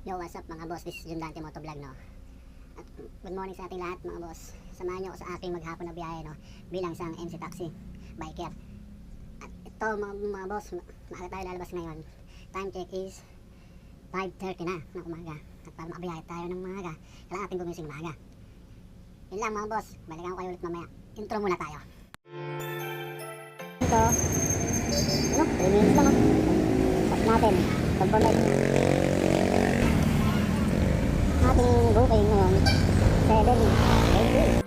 Yo, what's up mga boss? This is Jundante Motovlog, no? At good morning sa ating lahat mga boss. Samahan nyo ako sa aking maghapon na biyahe, no? Bilang isang MC Taxi biker. At ito mga boss, maaga tayo lalabas ngayon. Time check is 5:30 na ng umaga. At para makabiyahe tayo ng maaga, kailangan natin gumising maaga. Yun lang mga boss, balikan ko kayo ulit mamaya. Intro muna tayo. Ito, 3 minutes lang, stop natin. Confirm ating booking ngayon 7:80.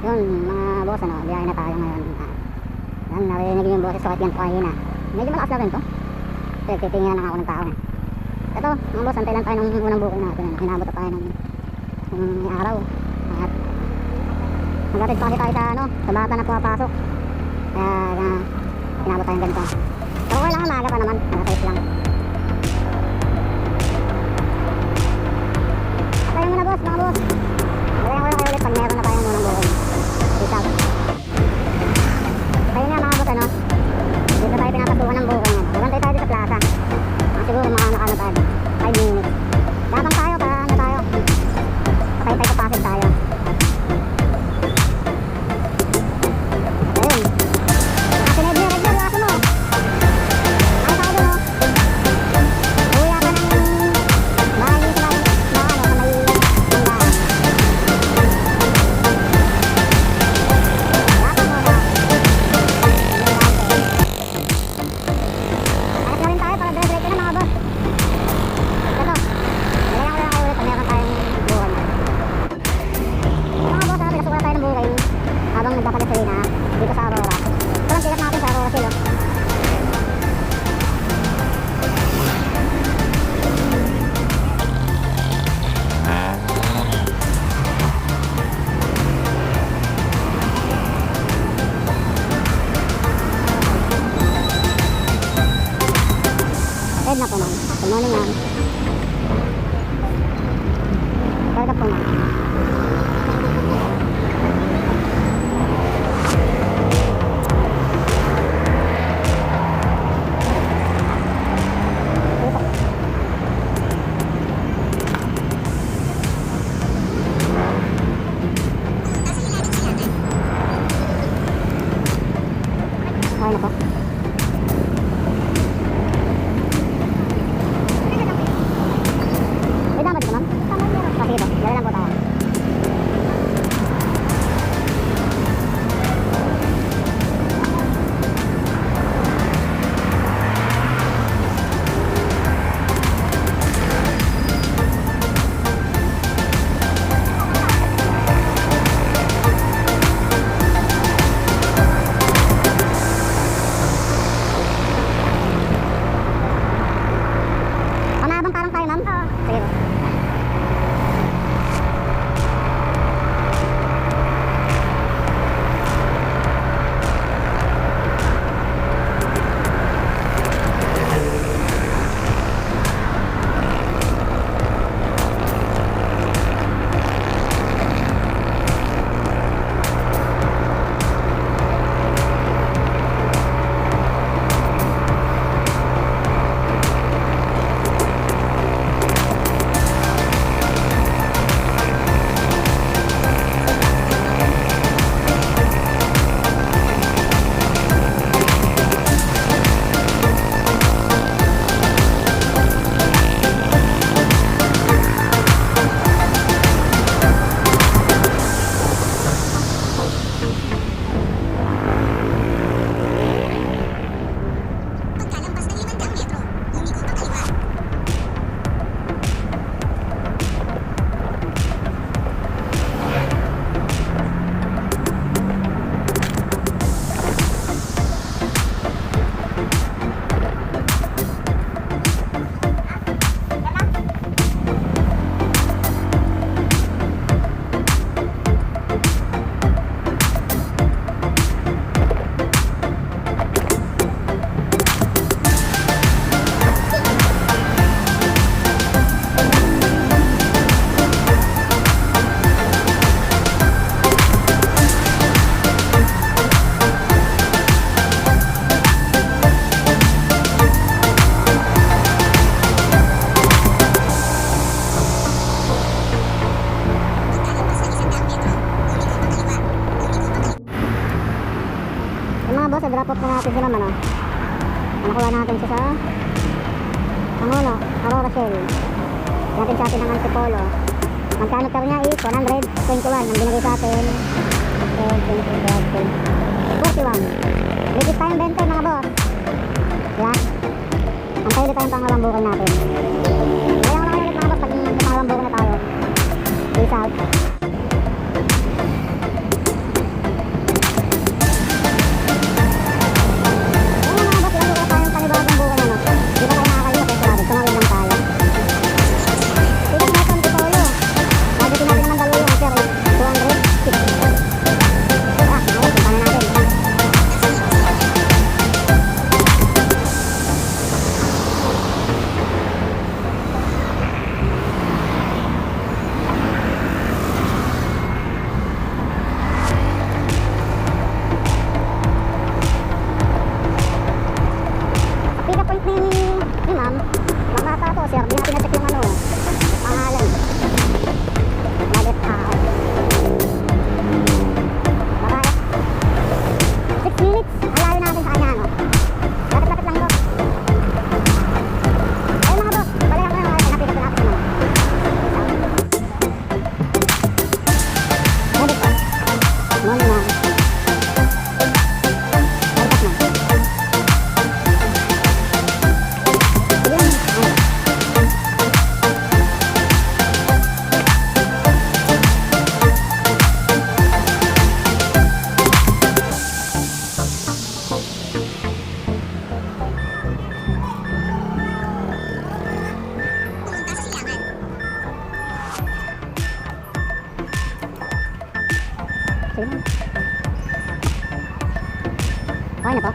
Yun mga boss, biyahe na tayo ngayon. Yan, narinig yung boses ko at yan po kanina. Medyo malakas na rin to. Kasi titingin na ako ng tao. Ito mga boss, antay lang tayo ng unang booking natin. Hinabot tayo ng araw. At magkatid pa kasi tayo sa bata na pumapasok. Kaya hinabot tayong ganito. So okay lang, maaga pa naman. Nakasayos lang. Tayo muna boss, mga boss. Kaya kayo ulit pag meron na tayong unang booking. Peace out. Kaya nga mga boss, dito tayo pinapasukan ng booking. Magantay tayo dito sa plaza. Siguro mga tayo 5 minutes. Dabang tayo, para tayo. Patay tayo sa Pasig tayo. Ayun. Nakasinedyo, lakas mo. Ay tayo dun, uwi ka ng bahay sa may tindahan. Dito sa Aurora. Ito lang tilat natin sa Aurora Silo. Red na po ma'am. Good morning ma'am. Red na po ma'am. Okay na po. May damage ka ma'am? Sige po, dala lang po tayo. boss, drop off na natin si ma'am, ano. Nakuha natin siya sa Pangulo, Aurora Shell. Natin sa atin ng Antipolo. Magkano taro niya is 121. Ang binigay sa atin 41. Legit tayong 20 mga boss. Diba? Antay ulit tayong pangalawang bukol natin. Kaya ko na kayo ulit mga boss pag pangalawang bukol na tayo. Peace out. Okay na po.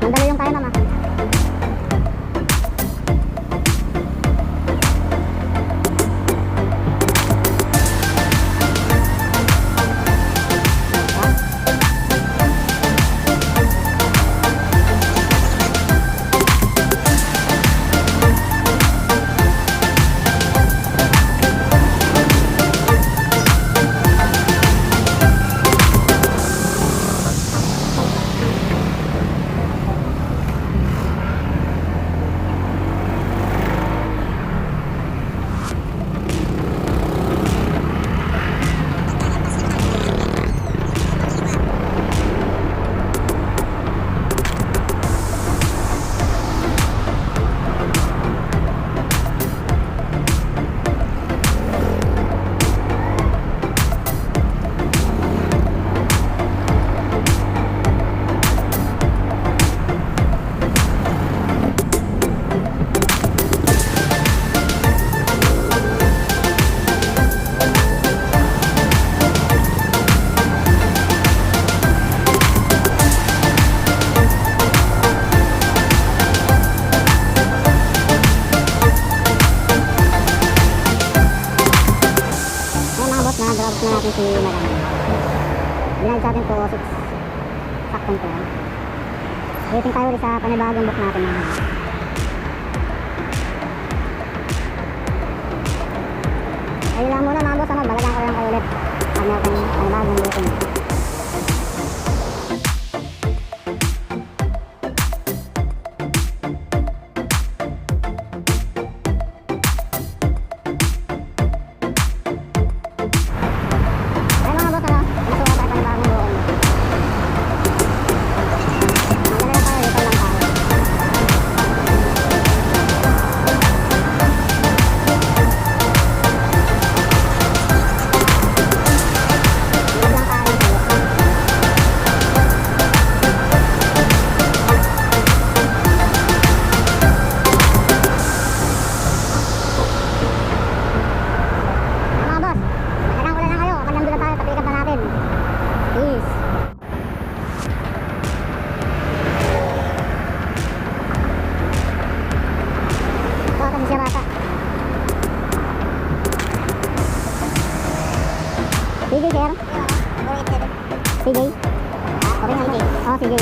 Mandalo yung tayo mama. Na-drop na natin si madam. Binayad sa atin po 6 saktong po. Waiting tayo ulit sa panibagong book natin. Ayun lang muna mga boss, ano, balagan ko lang kayo ulit pag natin panibagong booking. CJ sir? CJ? Okay na CJ. Oh CJ.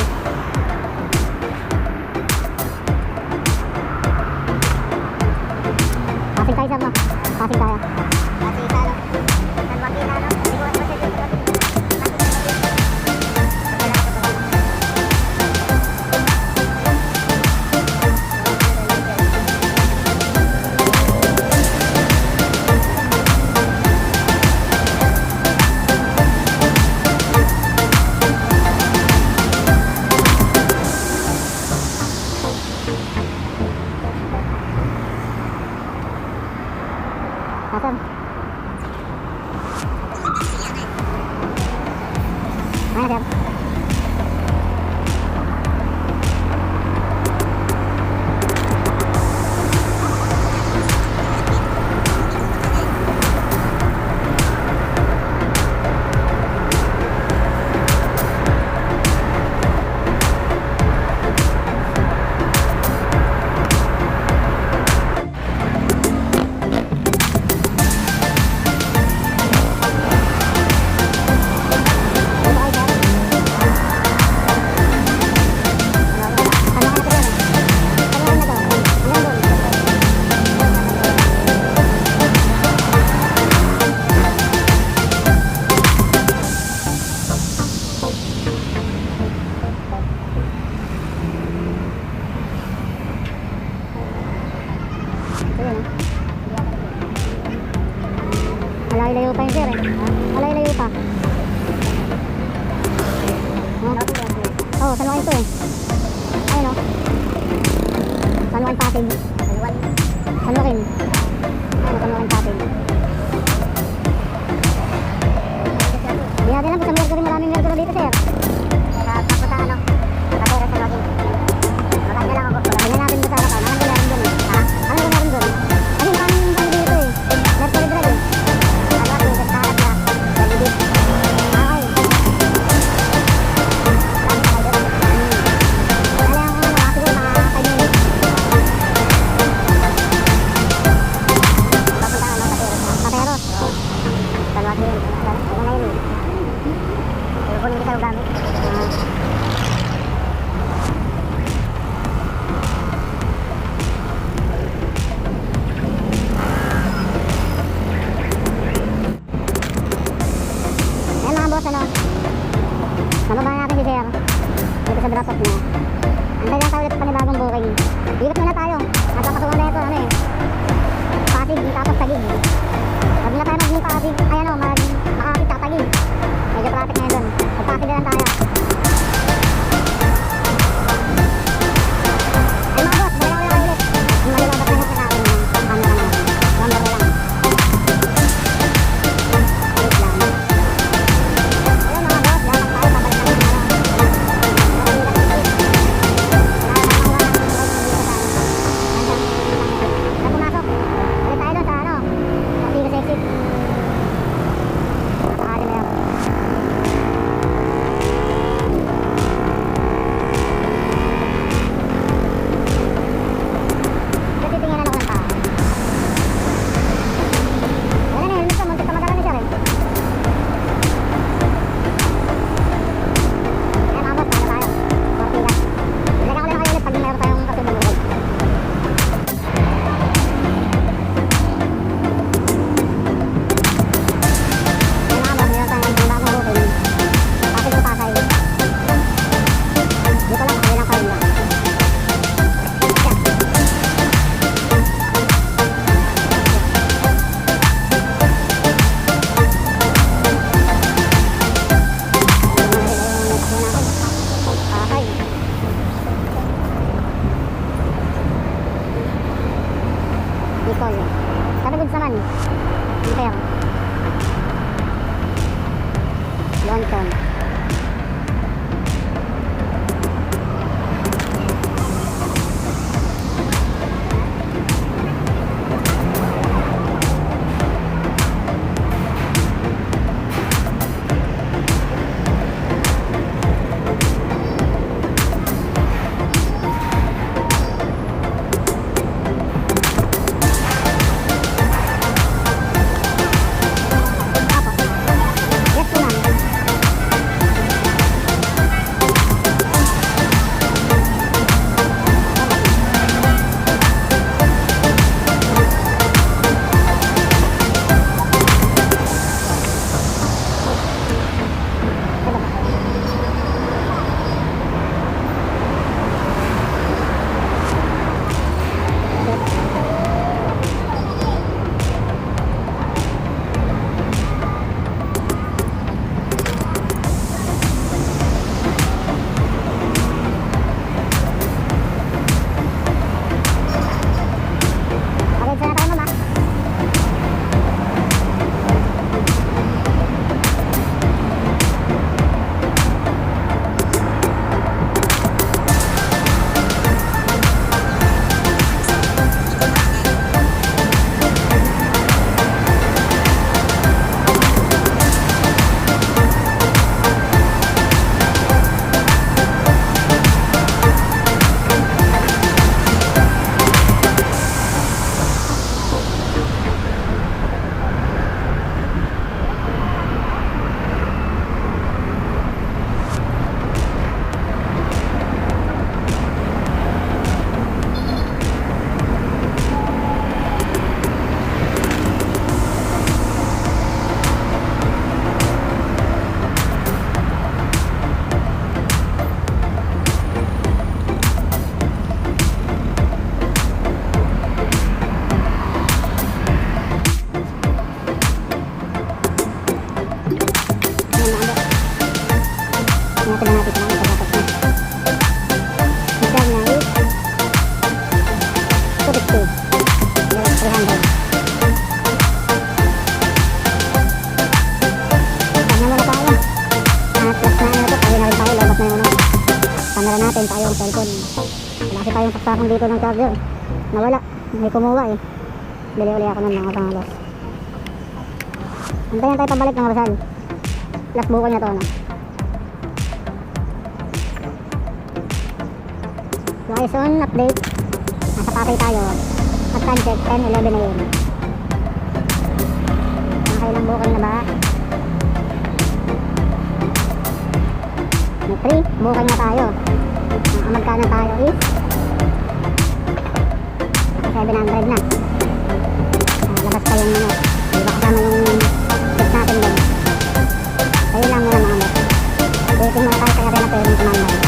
Malayo-layo pa yung sir eh. Malayo-layo pa. Oh, San Juan ito eh. Ayun oh. San Juan Pasig. San Joaquin. Ayun, San Joaquin Pasig. Hindi natin alam kung sa Mercury, maraming Mercury dito sir. Papunta ano? Patera San Joaquin. Maganda lang ako. Tingnan natin doon sa araw. Ano ko meron doon eh? Ha? Ano ko meron doon? Ano yung maraming dito eh? Mercury Drive eh. San Joaquin, sa harap na. Gandhi. Okay. Nababa natin si Sir dito sa drop off na. Antay lang tayo ulit panibagong booking. Ikot muna tayo. Napapasukan na ito ano eh. Pasig tapos Taguig. Wag na tayo mag-Pasig. Ay ano, Makakapit sa Taguig. Medyo traffic ngayon doon. Mag-Pasig na lang tayo. Ay mga boss, balik ako ulit. Yung malibabat na sa akin ng camera na. Number ko lang. Wait lang. Ayun mga boss, dapat tayo pabalik natin na. Sabi goods naman. Fair. Lonton. camera natin, tayong cellphone. Wala kasi tayong saksakan dito ng charger. Nawala. May kumuha eh. Bili uli ako nun mga panglos. Antayin tayo pabalik ng Rizal. Last buko niya to, no? Guys, on update. Nasa Pasay tayo. At time check, 10:11 AM. Nakailang bukol na ba? May 3 bukol na tayo. Ang magkano tayo is 700 na. Labas pa yung ano. Di ba kasama yung tip natin doon. Ayun lang muna mga boss. Waiting muna tayo sa arena pero yung tumambay.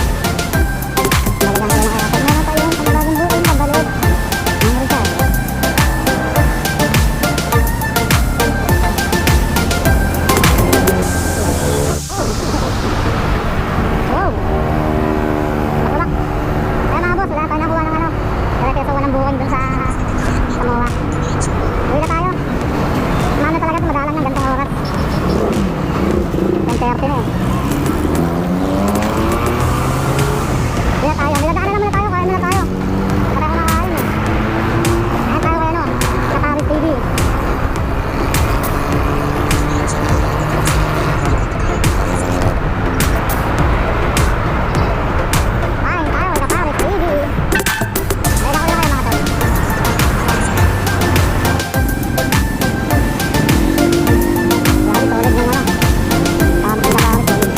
Balikan ko lang kaya. Pag meron tayo yung panibagong bukol na balik. Ang Rizal. Wow! Nakulak. Kaya mga boss, wala tayo nakuha ng ano. Kaya kesa walang bukol dun sa Samoa. Uwi na tayo. Mano talaga ito madalang ng gantong oras. 10:30 na eh. Uwi na tayo. Nilagdaan na muna tayo. Kaya muna tayo. Kaya ko nakain eh. Ayan tayo kaya no. Sa Paris TV. Kain tayo sa Paris TV. Kaya na kayo mga tol. Grabe solid yung ano. Tama sa Paris solid.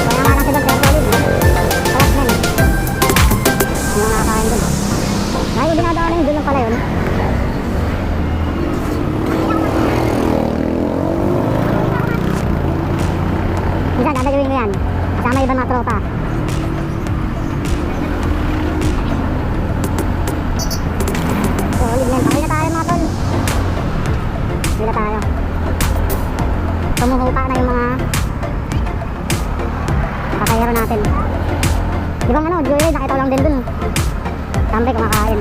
Kaya nga lang sila kaya solid. Sarap din. Yung nakakain dun. Dahil yung dinadaan yung dulong pala yun. Minsan dadagawin mo yan. Kasama ibang mga tropa. Solid men. Pauwi na tayo mga tol. Pauwi na tayo. Tumuhupa na yung mga pasahero natin. Di bang ano, Joyride, nakita ko lang din dun. Tambay kumakain.